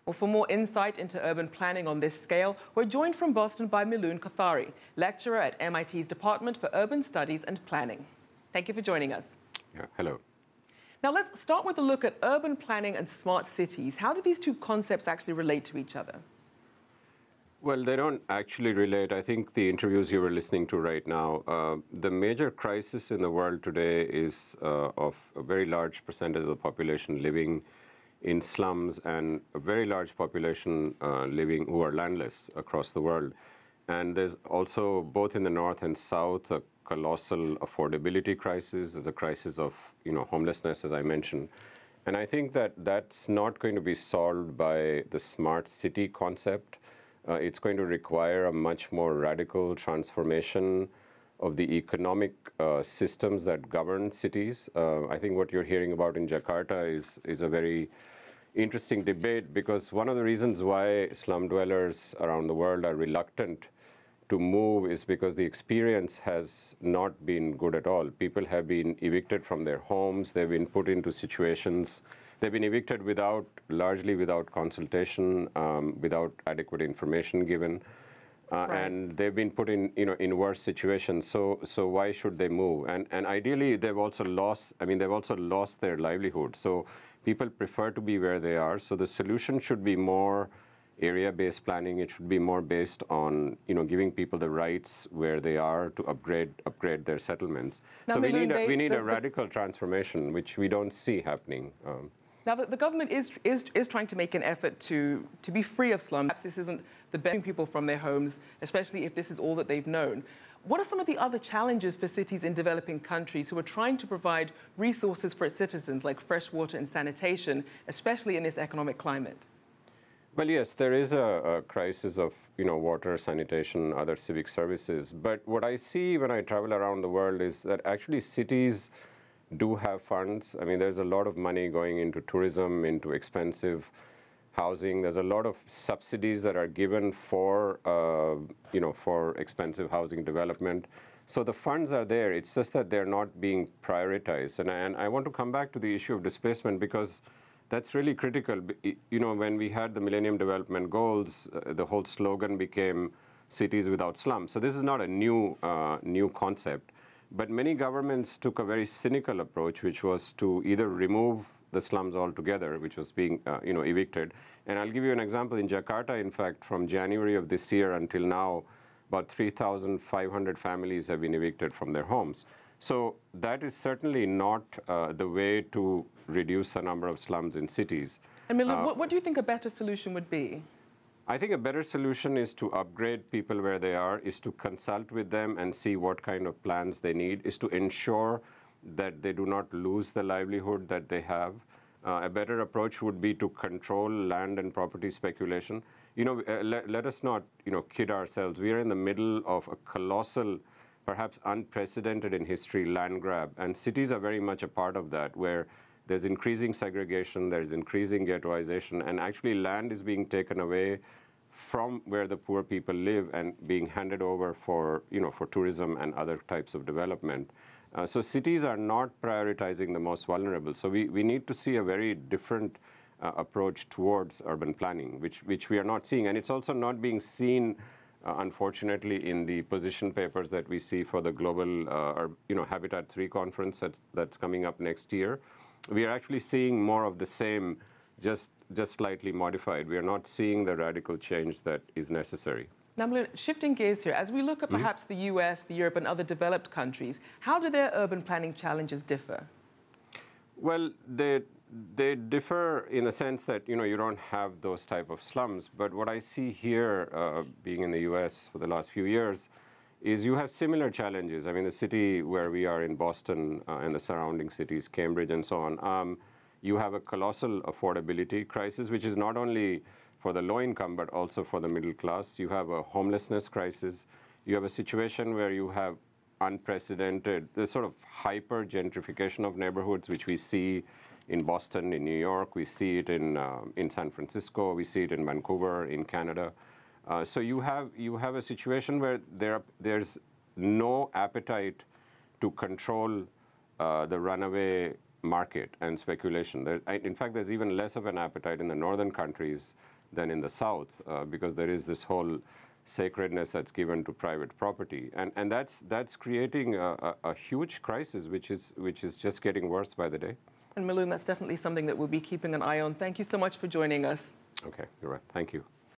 Well, for more insight into urban planning on this scale, we're joined from Boston by Miloon Kothari, lecturer at MIT's Department for Urban Studies and Planning. Thank you for joining us. Yeah, hello. Now let's start with a look at urban planning and smart cities. How do these two concepts actually relate to each other? Well, they don't actually relate. I think the interviews you were listening to right now, the major crisis in the world today is of a very large percentage of the population living in slums and a very large population living who are landless across the world. And there's also, both in the north and south, a colossal affordability crisis. There's a crisis of, homelessness, as I mentioned. And I think that that's not going to be solved by the smart city concept. It's going to require a much more radical transformation of the economic systems that govern cities. I think what you're hearing about in Jakarta is a very interesting debate, because one of the reasons why slum dwellers around the world are reluctant to move is because the experience has not been good at all. People have been evicted from their homes. They've been put into situations. They've been evicted largely without consultation, without adequate information given. Right. And they've been put in worse situations. So why should they move? And ideally, they've also lost their livelihood. So people prefer to be where they are. So the solution should be more area-based planning. It should be more based on, giving people the rights where they are to upgrade their settlements. Now, so Miloon, we need a radical transformation, which we don't see happening. Now, the government is trying to make an effort to be free of slums. Perhaps this isn't the best people from their homes, especially if this is all that they've known. What are some of the other challenges for cities in developing countries who are trying to provide resources for its citizens, like fresh water and sanitation, especially in this economic climate? Well, yes, there is a crisis of, water, sanitation, other civic services. But what I see when I travel around the world is that actually cities do have funds. I mean, there's a lot of money going into tourism, into expensive housing. There's a lot of subsidies that are given for, for expensive housing development. So the funds are there. It's just that they're not being prioritized. And I want to come back to the issue of displacement, because that's really critical. When we had the Millennium Development Goals, the whole slogan became cities without slums. So this is not a new concept. But many governments took a very cynical approach, which was to either remove the slums altogether, which was being, evicted. And I'll give you an example. In Jakarta, in fact, from January of this year until now, about 3,500 families have been evicted from their homes. So that is certainly not the way to reduce the number of slums in cities. And Miloon, what do you think a better solution would be? I think a better solution is to upgrade people where they are, is to consult with them and see what kind of plans they need, is to ensure that they do not lose the livelihood that they have. A better approach would be to control land and property speculation. Let us not, kid ourselves. We are in the middle of a colossal, perhaps unprecedented in history, land grab. And cities are very much a part of that, where there's increasing segregation, there's increasing ghettoization, and actually land is being taken away from where the poor people live and being handed over for tourism and other types of development. So cities are not prioritizing the most vulnerable. So we need to see a very different approach towards urban planning, which we are not seeing. And it's also not being seen, unfortunately, in the position papers that we see for the global Habitat 3 conference that's coming up next year. We are actually seeing more of the same, just slightly modified. We are not seeing the radical change that is necessary. Now, Miloon, shifting gears here, as we look at perhaps the US, the Europe, and other developed countries, how do their urban planning challenges differ? Well, they differ in the sense that, you don't have those type of slums. But what I see here, being in the US for the last few years, is you have similar challenges. I mean, the city where we are in Boston and the surrounding cities, Cambridge and so on, you have a colossal affordability crisis, which is not only for the low income, but also for the middle class. You have a homelessness crisis. You have a situation where you have unprecedented, the sort of hyper gentrification of neighborhoods, which we see in Boston, in New York. We see it in San Francisco. We see it in Vancouver, in Canada. So you have a situation where there's no appetite to control the runaway market and speculation. In fact, there's even less of an appetite in the northern countries than in the South, because there is this whole sacredness that's given to private property, and that's creating a huge crisis, which is just getting worse by the day. And Miloon, that's definitely something that we'll be keeping an eye on. Thank you so much for joining us. Okay, you're right. Thank you.